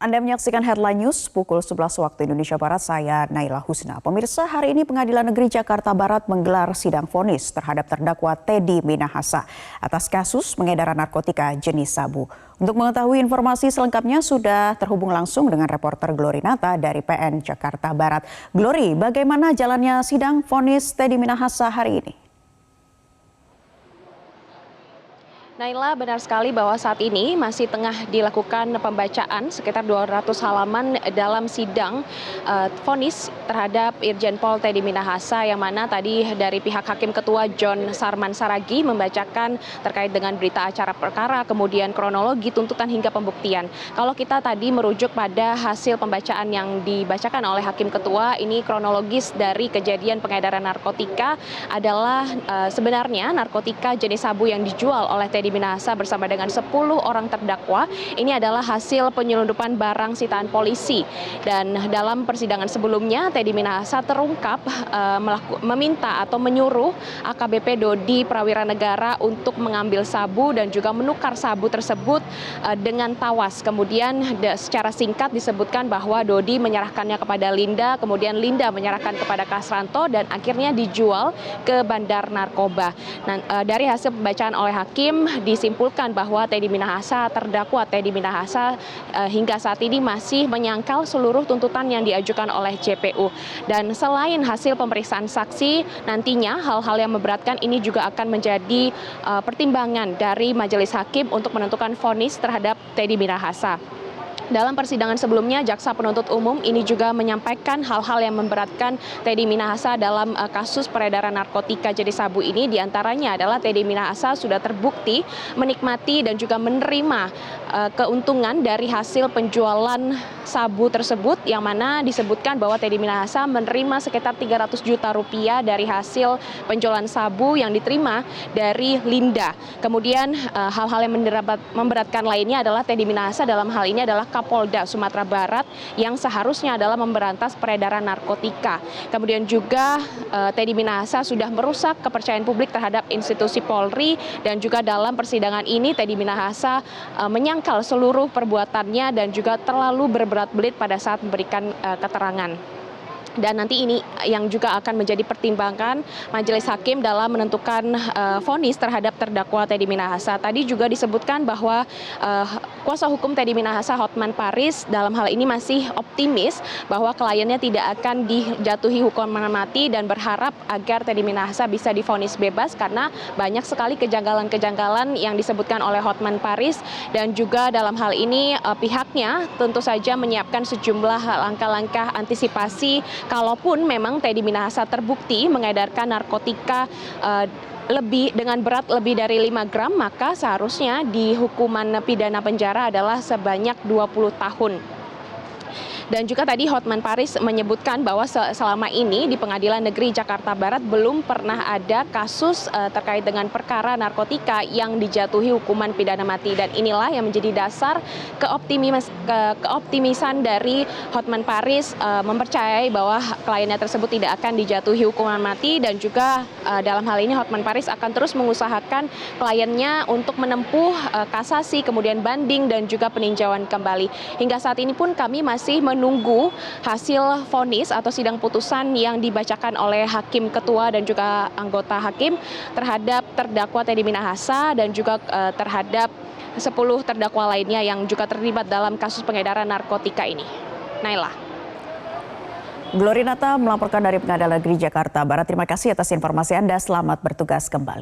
Anda menyaksikan Headline News pukul 11 waktu Indonesia Barat, saya Naila Husna. Pemirsa, hari ini Pengadilan Negeri Jakarta Barat menggelar sidang vonis terhadap terdakwa Teddy Minahasa atas kasus pengedaran narkotika jenis sabu. Untuk mengetahui informasi selengkapnya sudah terhubung langsung dengan reporter Glory Nata dari PN Jakarta Barat. Glory, bagaimana jalannya sidang vonis Teddy Minahasa hari ini? Naila, benar sekali bahwa saat ini masih tengah dilakukan pembacaan sekitar 200 halaman dalam sidang vonis terhadap Irjen Pol Teddy Minahasa, yang mana tadi dari pihak Hakim Ketua John Sarman Saragi membacakan terkait dengan berita acara perkara, kemudian kronologi tuntutan hingga pembuktian. Kalau kita tadi merujuk pada hasil pembacaan yang dibacakan oleh Hakim Ketua, ini kronologis dari kejadian pengedaran narkotika adalah sebenarnya narkotika jenis sabu yang dijual oleh Teddy Minahasa bersama dengan 10 orang terdakwa. Ini adalah hasil penyelundupan barang sitaan polisi. Dan dalam persidangan sebelumnya, Teddy Minahasa terungkap meminta atau menyuruh AKBP Dodi Prawira Negara untuk mengambil sabu dan juga menukar sabu tersebut dengan tawas. Kemudian secara singkat disebutkan bahwa Dodi menyerahkannya kepada Linda, kemudian Linda menyerahkan kepada Kasranto, dan akhirnya dijual ke bandar narkoba. Nah, dari hasil pembacaan oleh hakim disimpulkan bahwa terdakwa Teddy Minahasa hingga saat ini masih menyangkal seluruh tuntutan yang diajukan oleh JPU. Dan selain hasil pemeriksaan saksi, nantinya hal-hal yang memberatkan ini juga akan menjadi pertimbangan dari majelis hakim untuk menentukan vonis terhadap Teddy Minahasa. Dalam persidangan sebelumnya, jaksa penuntut umum ini juga menyampaikan hal-hal yang memberatkan Teddy Minahasa dalam kasus peredaran narkotika jenis sabu ini. Di antaranya adalah Teddy Minahasa sudah terbukti menikmati dan juga menerima keuntungan dari hasil penjualan sabu tersebut, yang mana disebutkan bahwa Teddy Minahasa menerima sekitar 300 juta rupiah dari hasil penjualan sabu yang diterima dari Linda. Kemudian hal-hal yang memberatkan lainnya adalah Teddy Minahasa dalam hal ini adalah Kapolda Sumatera Barat yang seharusnya adalah memberantas peredaran narkotika. Kemudian juga Teddy Minahasa sudah merusak kepercayaan publik terhadap institusi Polri, dan juga dalam persidangan ini Teddy Minahasa menyangkal seluruh perbuatannya dan juga terlalu berbelit pada saat memberikan keterangan. Dan nanti ini yang juga akan menjadi pertimbangan majelis hakim dalam menentukan vonis terhadap terdakwa Teddy Minahasa. Tadi juga disebutkan bahwa kuasa hukum Teddy Minahasa, Hotman Paris, dalam hal ini masih optimis bahwa kliennya tidak akan dijatuhi hukuman mati dan berharap agar Teddy Minahasa bisa divonis bebas karena banyak sekali kejanggalan-kejanggalan yang disebutkan oleh Hotman Paris. Dan juga dalam hal ini pihaknya tentu saja menyiapkan sejumlah langkah-langkah antisipasi kalaupun memang Teddy Minahasa terbukti mengedarkan narkotika dengan berat lebih dari 5 gram, maka seharusnya di hukuman pidana penjara adalah sebanyak 20 tahun. Dan juga tadi Hotman Paris menyebutkan bahwa selama ini di Pengadilan Negeri Jakarta Barat belum pernah ada kasus terkait dengan perkara narkotika yang dijatuhi hukuman pidana mati. Dan inilah yang menjadi dasar keoptimisan dari Hotman Paris mempercayai bahwa kliennya tersebut tidak akan dijatuhi hukuman mati. Dan juga dalam hal ini Hotman Paris akan terus mengusahakan kliennya untuk menempuh kasasi, kemudian banding, dan juga peninjauan kembali. Hingga saat ini pun kami masih menunggu hasil vonis atau sidang putusan yang dibacakan oleh Hakim Ketua dan juga anggota hakim terhadap terdakwa Teddy Minahasa dan juga terhadap 10 terdakwa lainnya yang juga terlibat dalam kasus pengedaran narkotika ini. Naila. Glory Nata melaporkan dari Pengadilan Negeri Jakarta Barat. Terima kasih atas informasi Anda. Selamat bertugas kembali.